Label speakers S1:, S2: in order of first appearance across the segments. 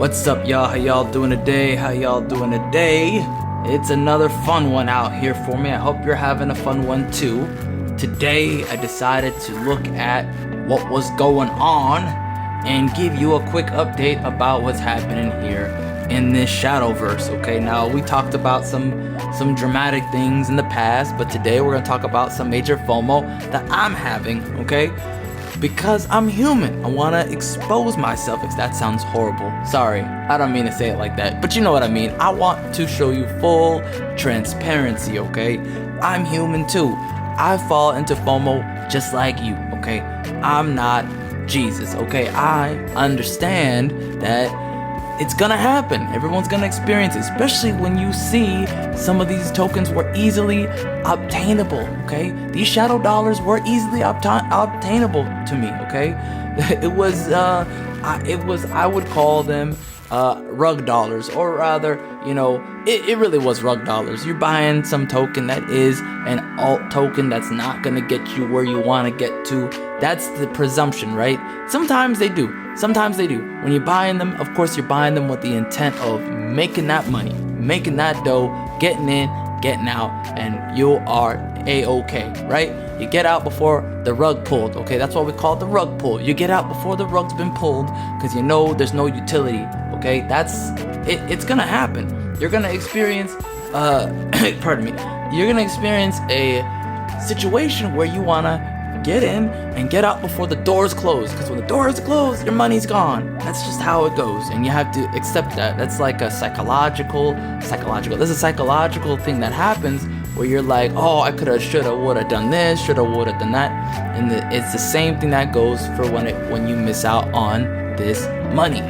S1: What's up, y'all? How y'all doing today? It's another fun one out here for me. I hope you're having a fun one too. Today, I decided to look at what was going on and give you a quick update about what's happening here in this Shadowverse. Okay, now we talked about some dramatic things in the past, but today we're gonna talk about some major FOMO that I'm having. Okay. Because I'm human, I want to expose myself. If that sounds horrible, sorry, I don't mean to say it like that, but you know what I mean. I want to show you full transparency, okay? I'm human too. I fall into FOMO just like you, okay? I'm not Jesus, okay? I understand that it's gonna happen. Everyone's gonna experience it, especially when you see some of these tokens were easily obtainable, okay? These shadow dollars were easily obtainable to me, okay? It was, I would call them rug dollars, or rather, you know, it really was rug dollars. You're buying some token that is an alt token that's not gonna get you where you wanna get to. That's the presumption, right? Sometimes they do. When you're buying them, of course, you're buying them with the intent of making that money, making that dough, getting in, getting out, and you are A-okay, right? You get out before the rug pulled, okay? That's why we call it the rug pull. You get out before the rug's been pulled because you know there's no utility, okay? That's it. It's gonna happen. You're gonna experience, pardon me. You're gonna experience a situation where you wanna get in and get out before the doors close, because when the doors close, your money's gone. That's just how it goes, and you have to accept that. That's like a psychological. There's a psychological thing that happens where you're like, oh, I coulda, shoulda, woulda done this, shoulda, woulda done that, and it's the same thing that goes for when you miss out on this money.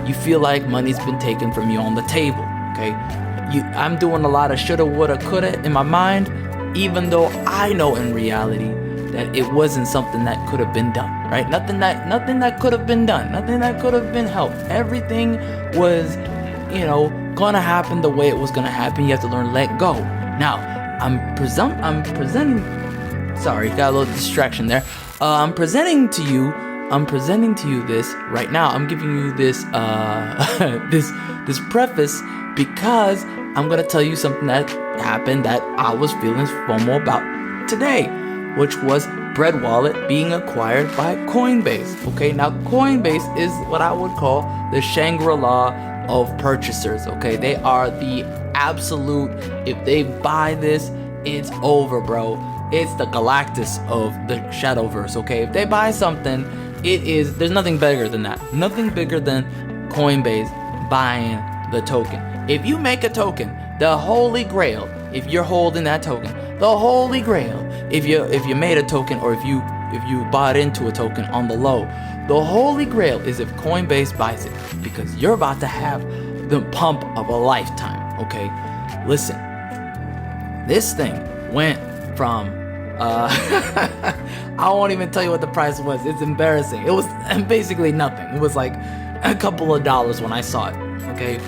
S1: You feel like money's been taken from you on the table. Okay, I'm doing a lot of shoulda, woulda, coulda in my mind, even though I know in reality that it wasn't something that could have been done, right? Nothing that could have been done, nothing that could have been helped. Everything was, gonna happen the way it was gonna happen. You have to learn to let go. Now, I'm presenting. Sorry, got a little distraction there. I'm presenting to you this right now. I'm giving you this this preface because I'm gonna tell you something that happened that I was feeling FOMO about today, which was BreadWallet being acquired by Coinbase. Okay, now Coinbase is what I would call the Shangri-La of purchasers. Okay, they are the absolute. If they buy this, it's over, bro. It's the Galactus of the Shadowverse. Okay, if they buy something, there's nothing bigger than that. Nothing bigger than Coinbase buying the token. If you make a token, the Holy Grail, if you're holding that token, the Holy Grail, if you made a token, or if you bought into a token on the low, the Holy Grail is if Coinbase buys it, because you're about to have the pump of a lifetime. Okay, listen, this thing went from I won't even tell you what the price was. It's embarrassing. It was basically nothing. It was like a couple of dollars when I saw it. Okay,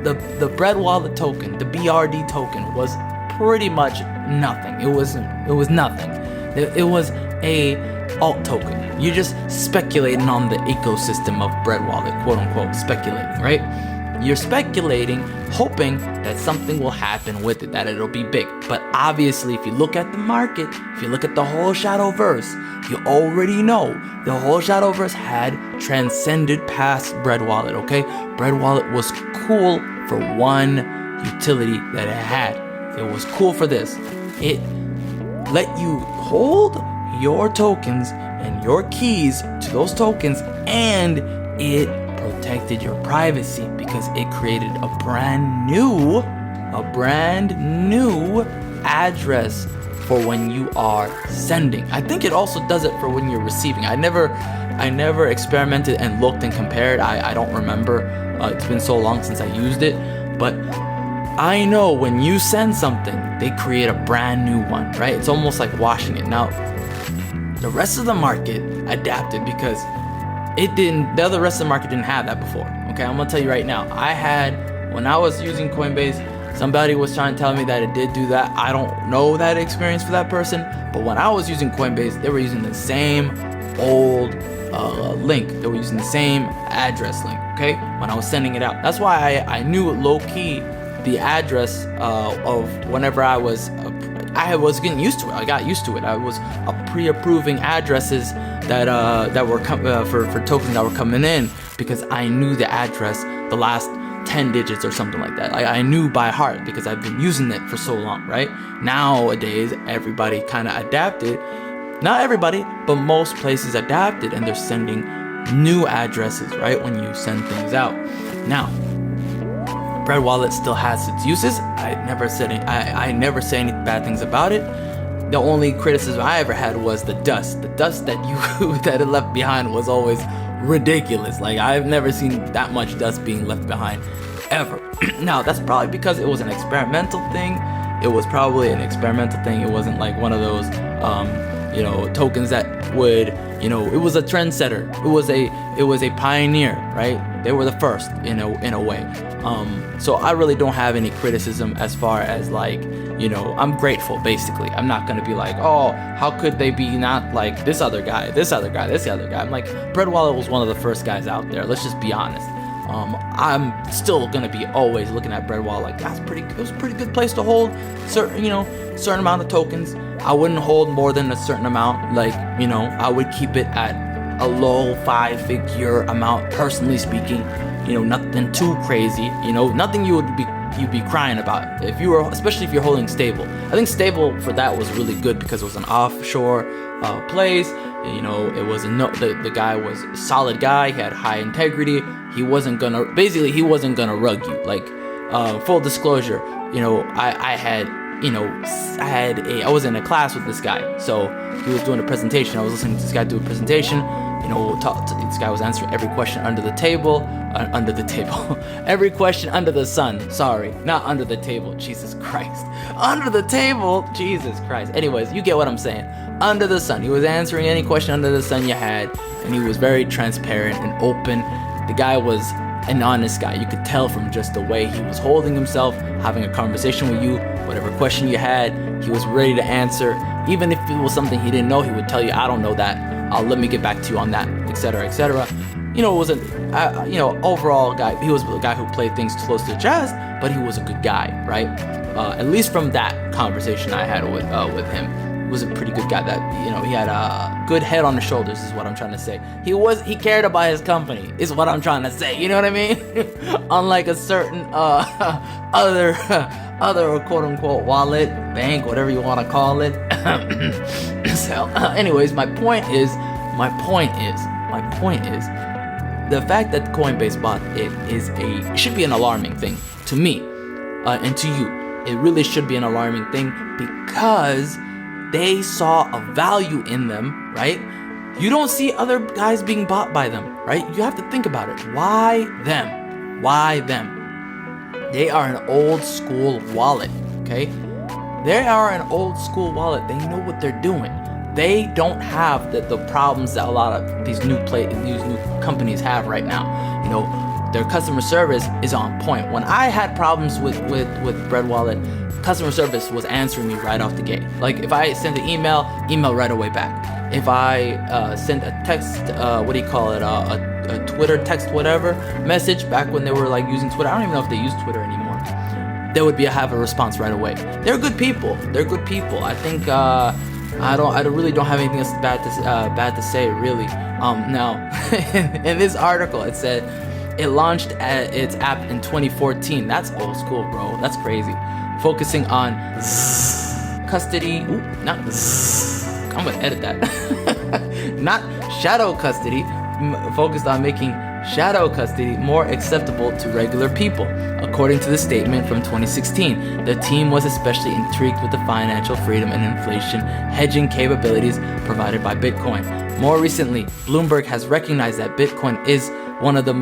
S1: the BreadWallet token, the BRD token, was pretty much nothing. It was nothing. It was a alt token. You're just speculating on the ecosystem of BreadWallet, quote unquote, speculating, right? You're speculating, hoping that something will happen with it, that it'll be big. But obviously, if you look at the market, if you look at the whole Shadowverse, you already know the whole Shadowverse had transcended past BreadWallet, okay? BreadWallet was cool for one utility that it had. It was cool for this. It let you hold your tokens and your keys to those tokens, and it protected your privacy because it created a brand new address for when you are sending. I think it also does it for when you're receiving. I never experimented and looked and compared. I don't remember. It's been so long since I used it, but I know when you send something, they create a brand new one, right? It's almost like washing it. Now, the rest of the market adapted because the rest of the market didn't have that before. Okay, I'm gonna tell you right now. When I was using Coinbase, somebody was trying to tell me that it did do that. I don't know that experience for that person, but when I was using Coinbase, they were using the same old link. They were using the same address link, okay, when I was sending it out. That's why I knew low-key the address of whenever I was getting used to it. I got used to it. I was pre-approving addresses that were for tokens that were coming in, because I knew the address, the last 10 digits or something like that. I knew by heart because I've been using it for so long, right? Nowadays, everybody kind of adapted. Not everybody, but most places adapted, and they're sending new addresses, right, when you send things out. Now, BreadWallet still has its uses. I never say any bad things about it. The only criticism I ever had was the dust. The dust that that it left behind was always ridiculous. Like, I've never seen that much dust being left behind ever. Now, that's probably because it was an experimental thing. It was probably an experimental thing. It wasn't like one of those tokens that would, it was a trendsetter. It was a pioneer, right? They were the first in a way. So I really don't have any criticism as far as like, I'm grateful basically. I'm not gonna be like, oh, how could they be not like this other guy, this other guy. I'm like, BreadWallet was one of the first guys out there. Let's just be honest. I'm still gonna be always looking at BreadWallet like it was a pretty good place to hold certain amount of tokens. I wouldn't hold more than a certain amount. Like, I would keep it at a low 5-figure amount, personally speaking. Nothing too crazy. Nothing you'd be crying about especially if you're holding stable. I think stable for that was really good because it was an offshore place. The guy was a solid guy. He had high integrity. He wasn't gonna rug you. Like, full disclosure, I was in a class with this guy, so he was doing a presentation. I was listening to this guy do a presentation. This guy was answering every question under the table, every question under the sun. Sorry, not under the table. Jesus Christ, under the table. Jesus Christ. Anyways, you get what I'm saying. Under the sun, he was answering any question under the sun you had, and he was very transparent and open. The guy was an honest guy. You could tell from just the way he was holding himself, having a conversation with you. Whatever question you had, he was ready to answer. Even if it was something he didn't know, he would tell you, I don't know that. Let me get back to you on that, etc., etc. It was overall guy. He was a guy who played things close to the chest, but he was a good guy, right? At least from that conversation I had with him. He was a pretty good guy. That he had a good head on his shoulders, is what I'm trying to say. He cared about his company, is what I'm trying to say. You know what I mean? Unlike a certain other quote unquote wallet, bank, whatever you want to call it. So, anyways, my point is the fact that Coinbase bought it should be an alarming thing to me, and to you. It really should be an alarming thing because they saw a value in them, right? You don't see other guys being bought by them, right? You have to think about it. Why them? Why them? They are an old school wallet, okay? They are an old school wallet. They know what they're doing. They don't have the problems that a lot of these new companies have right now. Their customer service is on point. When I had problems with BreadWallet, customer service was answering me right off the gate. Like, if I sent an email right away back. If I sent a text, a Twitter text, whatever, message back when they were like using Twitter. I don't even know if they use Twitter anymore. They would have a response right away. They're good people. I think I really don't have anything else bad to say, really. Now, in this article, it said it launched its app in 2014. That's old school, bro. That's crazy. Focusing on custody. I'm gonna edit that. Not shadow custody. Focused on making shadow custody more acceptable to regular people. According to the statement from 2016, the team was especially intrigued with the financial freedom and inflation hedging capabilities provided by Bitcoin. More recently, Bloomberg has recognized that Bitcoin is one of the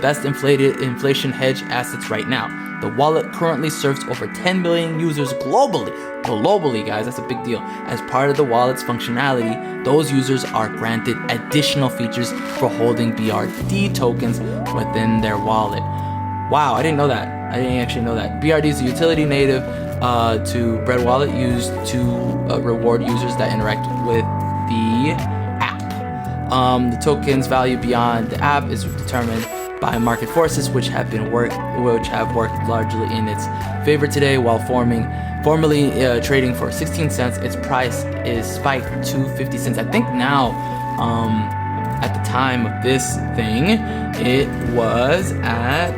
S1: best inflation hedge assets right now. The wallet currently serves over 10 million users globally. Globally, guys, that's a big deal. As part of the wallet's functionality, those users are granted additional features for holding BRD tokens within their wallet. Wow, I didn't know that. I didn't actually know that. BRD is a utility native to BreadWallet used to reward users that interact with the app. The token's value beyond the app is determined by market forces, which have worked largely in its favor today. While formerly trading for 16 cents, its price is spiked to 50 cents. I think now, at the time of this thing, it was at,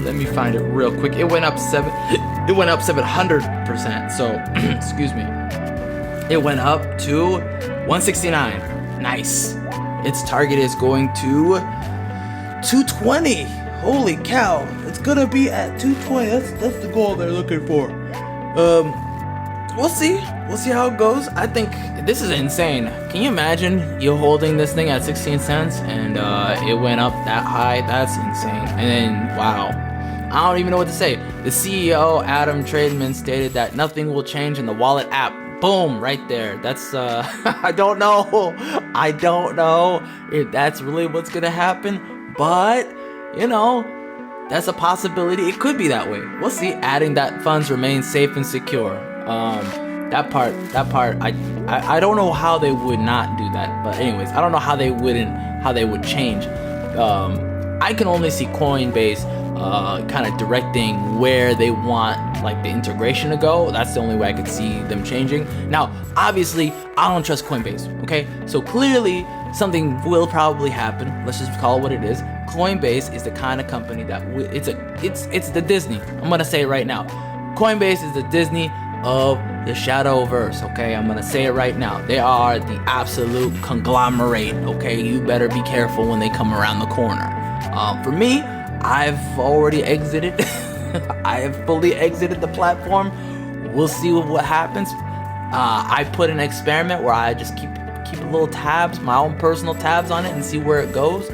S1: let me find it real quick. It went up 700%. So, excuse me. It went up to 169. Nice. Its target is going to 220. Holy cow. It's gonna be at 220. That's the goal they're looking for. We'll see how it goes. I think this is insane. Can you imagine you holding this thing at 16 cents and it went up that high? That's insane. And then, wow, I don't even know what to say. The CEO, Adam Trademan, stated that nothing will change in the wallet app. Boom, right there. That's I don't know if that's really what's gonna happen, but you know, that's a possibility. It could be that way. We'll see. Adding that funds remain safe and secure. That part, I don't know how they would not do that. But anyways, I don't know how they would change. I can only see Coinbase kind of directing where they want like the integration to go. That's the only way I could see them changing. Now, obviously, I don't trust Coinbase. Okay, so clearly something will probably happen. Let's just call it what it is. Coinbase is the kind of company that it's the Disney. I'm gonna say it right now. Coinbase is the Disney of the Shadowverse. Okay, I'm gonna say it right now. They are the absolute conglomerate. Okay, you better be careful when they come around the corner. For me, I've already exited. I have fully exited the platform. We'll see what happens. I put an experiment where I just keep little tabs, my own personal tabs on it, and see where it goes.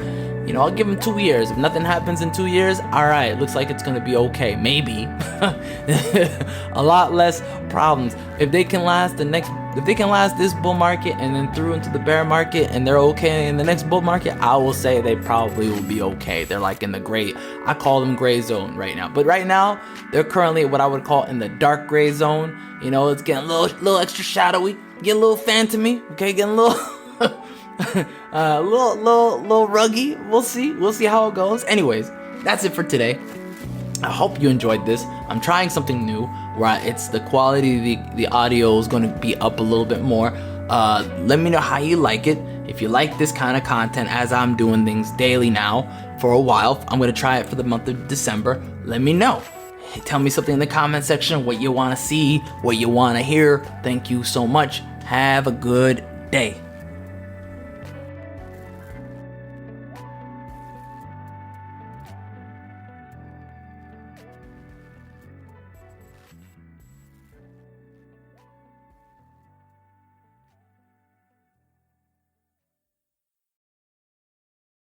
S1: You know, I'll give them 2 years. If nothing happens in 2 years, all right, looks like it's gonna be okay. Maybe a lot less problems. If they can last this bull market and then through into the bear market and they're okay in the next bull market, I will say they probably will be okay. They're like in the gray, I call them gray zone right now. But right now, they're currently what I would call in the dark gray zone. You know, it's getting a little extra shadowy, get a little phantomy, okay, getting a little little ruggy. We'll see how it goes. Anyways, that's it for today. I hope you enjoyed this. I'm trying something new where it's the quality of the audio is going to be up a little bit more. Let me know how you like it. If you like this kind of content, as I'm doing things daily now for a while, I'm going to try it for the month of December. Let me know. Tell me something in the comment section, what you want to see, what you want to hear. Thank you so much. Have a good day.